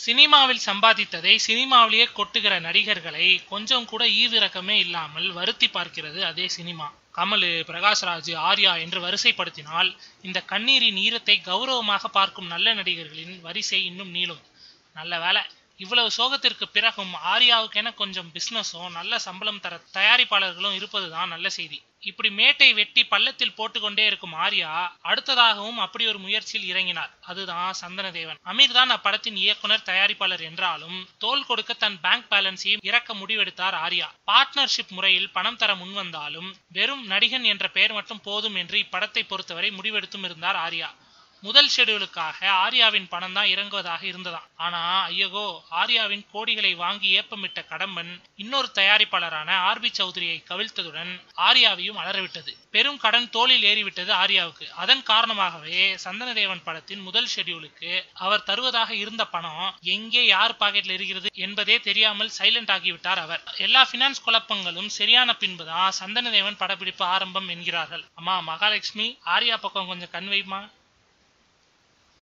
சினிமாவில் சம்பாதித்ததை சினிமாவிலேயே கொட்டுகிற நடிகர்களை கொஞ்சம் கூட ஈவிரக்கமே இல்லாமல் வருத்தி பார்க்கிறது அதே சினிமா. கமல், பிரகாஷ்ராஜ், ஆர்யா என்று வரிசைப்படுத்தினால் இந்த கண்ணீரின் ஈரத்தை கௌரவமாக பார்க்கும் நல்ல நடிகர்களின் வரிசை இன்னும் நீளும். நல்ல வேலை, இவ்வளவு சோகத்திற்கு பிறகும் ஆர்யாவுக்கென கொஞ்சம் பிசினஸும் நல்ல சம்பளம் தர தயாரிப்பாளர்களும் இருப்பதுதான் நல்ல செய்தி. இப்படி மேட்டை வெட்டி பள்ளத்தில் போட்டுக்கொண்டே இருக்கும் ஆர்யா அடுத்ததாகவும் அப்படி ஒரு முயற்சியில் இறங்கினார். அதுதான் சந்தனதேவன். அமீர் தான் அப்படத்தின் இயக்குனர், தயாரிப்பாளர் என்றாலும் தோள் கொடுக்க தன் பேங்க் பேலன்ஸையும் இறக்க முடிவெடுத்தார் ஆர்யா. பார்ட்னர்ஷிப் முறையில் பணம் தர முன்வந்தாலும் வெறும் நடிகன் என்ற பெயர் மட்டும் போதும் என்று இப்படத்தை பொறுத்தவரை முடிவெடுத்தும் இருந்தார் ஆர்யா. முதல் ஷெடியூலுக்காக ஆர்யாவின் பணம் தான் இறங்குவதாக இருந்ததாம். ஆனா ஐயகோ, ஆர்யாவின் கோடிகளை வாங்கி ஏப்பமிட்ட கடம்பன் இன்னொரு தயாரிப்பாளரான ஆர்பி சௌத்ரியை கவிழ்த்ததுடன் ஆர்யாவையும் அலறவிட்டது. பெரும் கடன் தோளில் ஏறிவிட்டது ஆர்யாவுக்கு. அதன் காரணமாகவே சந்தனதேவன் படத்தின் முதல் ஷெடியூலுக்கு அவர் தருவதாக இருந்த பணம் எங்கே யார் பாக்கெட்ல இருக்கிறது என்பதே தெரியாமல் சைலண்ட் ஆகிவிட்டார் அவர். எல்லா பினான்ஸ் குழப்பங்களும் சரியான பின்புதான் சந்தனதேவன் படப்பிடிப்பு ஆரம்பம் என்கிறார்கள். அம்மா மகாலட்சுமி, ஆர்யா பக்கம் கொஞ்சம் கண் வைமா.